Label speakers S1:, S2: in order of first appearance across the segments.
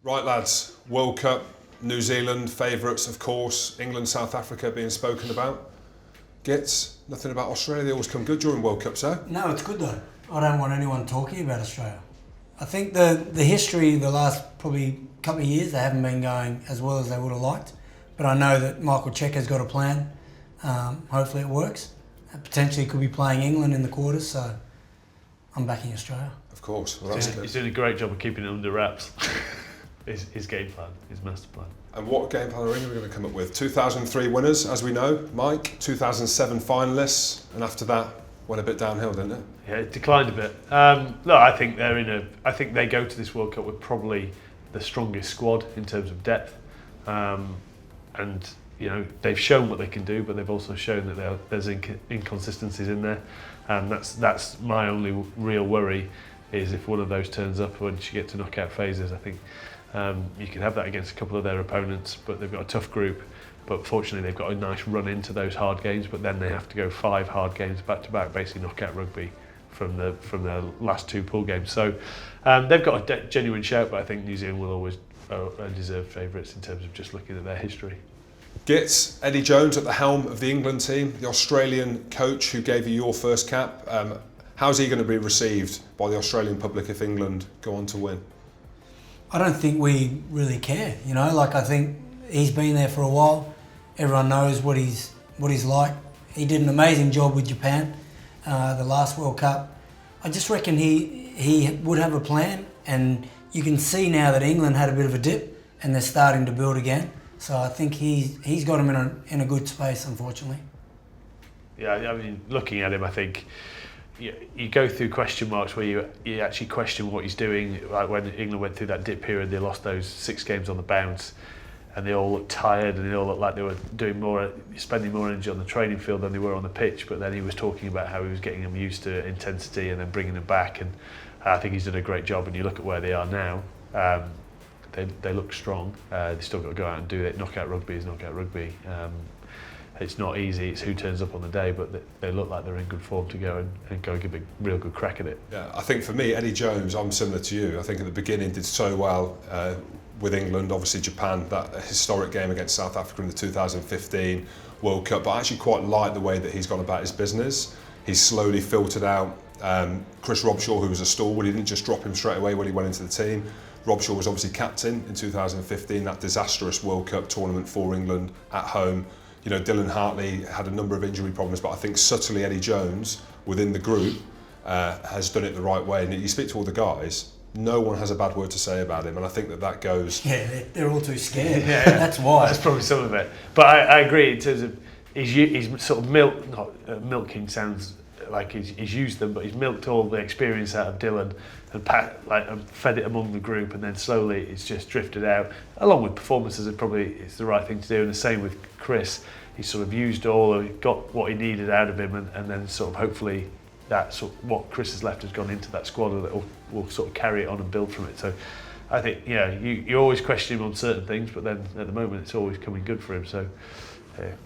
S1: Right lads, World Cup, New Zealand favourites of course, England, South Africa being spoken about. Gits, nothing about Australia, they always come good during World Cups, eh?
S2: No, it's good though. I don't want anyone talking about Australia. I think the history the last probably couple of years, they haven't been going as well as they would have liked. But I know that Michael Cheika's got a plan. Hopefully it works. Potentially could be playing England in the quarters, so I'm backing Australia.
S1: Of course. Well, that's
S3: He's doing a great job of keeping it under wraps. His game plan, his master plan.
S1: And what game plan are England going to come up with? 2003 winners, as we know, Mike. 2007 finalists, and after that went a bit downhill, didn't it?
S3: Yeah, it declined a bit. No, I think I think they go to this World Cup with probably the strongest squad in terms of depth, and you know they've shown what they can do, but they've also shown that there's inconsistencies in there, and that's my only real worry is if one of those turns up once you get to knockout phases. I think. You can have that against a couple of their opponents, but they've got a tough group. But fortunately, they've got a nice run into those hard games. But then they have to go 5 hard games back to back, basically knockout rugby from their last 2 pool games. So they've got a genuine shout. But I think New Zealand will always deserve favourites in terms of just looking at their history.
S1: Gits, Eddie Jones at the helm of the England team, the Australian coach who gave you your first cap. How's he going to be received by the Australian public if England go on to win?
S2: I don't think we really care, you know. Like I think he's been there for a while. Everyone knows what he's like. He did an amazing job with Japan, the last World Cup. I just reckon he would have a plan, and you can see now that England had a bit of a dip, and they're starting to build again. So I think he's got him in a good space, unfortunately.
S3: Yeah, I mean, looking at him, I think. You go through question marks where you actually question what he's doing. Like when England went through that dip period, they lost those 6 games on the bounce, and they all looked tired, and they all looked like they were spending more energy on the training field than they were on the pitch. But then he was talking about how he was getting them used to intensity and then bringing them back, and I think he's done a great job. And you look at where they are now, they look strong. They still got to go out and do it. Knockout rugby is knockout rugby. It's not easy, it's who turns up on the day, but they look like they're in good form to go and go give a real good crack at it.
S1: Yeah, I think for me, Eddie Jones, I'm similar to you. I think at the beginning did so well with England, obviously Japan, that historic game against South Africa in the 2015 World Cup, but I actually quite like the way that he's gone about his business. He's slowly filtered out Chris Robshaw, who was a stalwart. He didn't just drop him straight away when he went into the team. Robshaw was obviously captain in 2015, that disastrous World Cup tournament for England at home. You know, Dylan Hartley had a number of injury problems, but I think subtly Eddie Jones within the group has done it the right way. And you speak to all the guys, no one has a bad word to say about him, and I think that goes.
S2: Yeah, they're all too scared.
S3: Yeah,
S2: that's why.
S3: That's probably some of it. But I agree in terms of he's sort of milking sounds like he's used them, but he's milked all the experience out of Dylan and fed it among the group, and then slowly it's just drifted out. Along with performances, it's the right thing to do, and the same with Chris. He sort of used got what he needed out of him, and then sort of hopefully that sort of what Chris has left has gone into that squad that will sort of carry it on and build from it. So I think you always question him on certain things, but then at the moment it's always coming good for him. So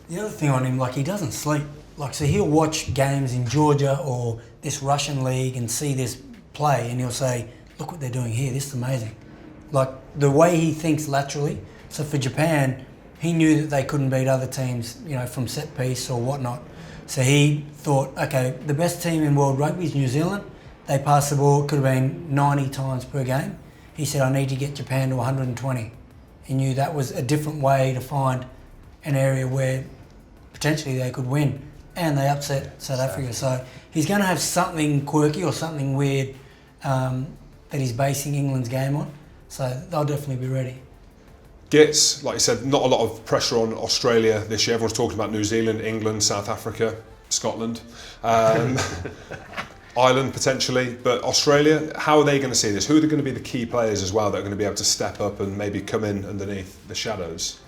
S2: the other thing on him, like he doesn't sleep. Like so he'll watch games in Georgia or this Russian league and see this play, and he'll say, "Look what they're doing here. This is amazing." Like the way he thinks laterally. So for Japan, he knew that they couldn't beat other teams, you know, from set piece or whatnot. So he thought, okay, the best team in world rugby is New Zealand. They pass the ball, could have been 90 times per game. He said, I need to get Japan to 120. He knew that was a different way to find an area where potentially they could win. And they upset South Africa. So he's going to have something quirky or something weird that he's basing England's game on. So they'll definitely be ready.
S1: Gits, like you said, not a lot of pressure on Australia this year. Everyone's talking about New Zealand, England, South Africa, Scotland, Ireland potentially. But Australia, how are they going to see this? Who are going to be the key players as well that are going to be able to step up and maybe come in underneath the shadows?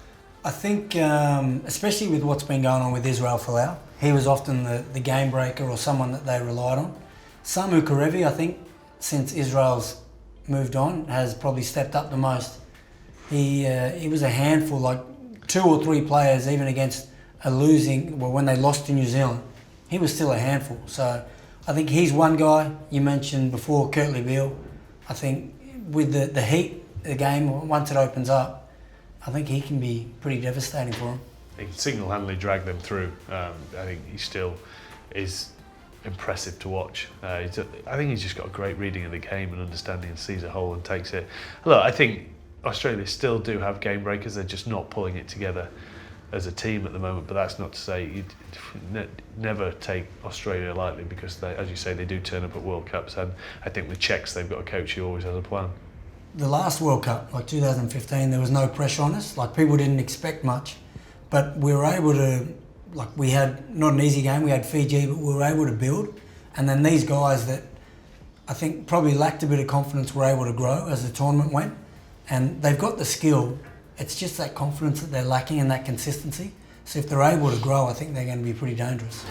S2: I think, especially with what's been going on with Israel Folau, he was often the game breaker or someone that they relied on. Samu Kerevi, I think, since Israel's moved on, has probably stepped up the most. He was a handful, like 2 or 3 players, even against when they lost to New Zealand, he was still a handful. So I think he's one guy. You mentioned before, Kurtley Beale. I think with the heat the game, once it opens up, I think he can be pretty devastating for them.
S3: He can single-handedly drag them through. I think he still is impressive to watch. I think he's just got a great reading of the game and understanding, and sees a hole and takes it. Look, I think Australia still do have game breakers. They're just not pulling it together as a team at the moment. But that's not to say you'd never take Australia lightly, because they, as you say, they do turn up at World Cups. And I think with Czechs, they've got a coach who always has a plan.
S2: The last World Cup, like 2015, there was no pressure on us. Like, people didn't expect much, but we were able to. Like, we had not an easy game. We had Fiji, but we were able to build. And then these guys that I think probably lacked a bit of confidence were able to grow as the tournament went. And they've got the skill. It's just that confidence that they're lacking and that consistency. So if they're able to grow, I think they're going to be pretty dangerous.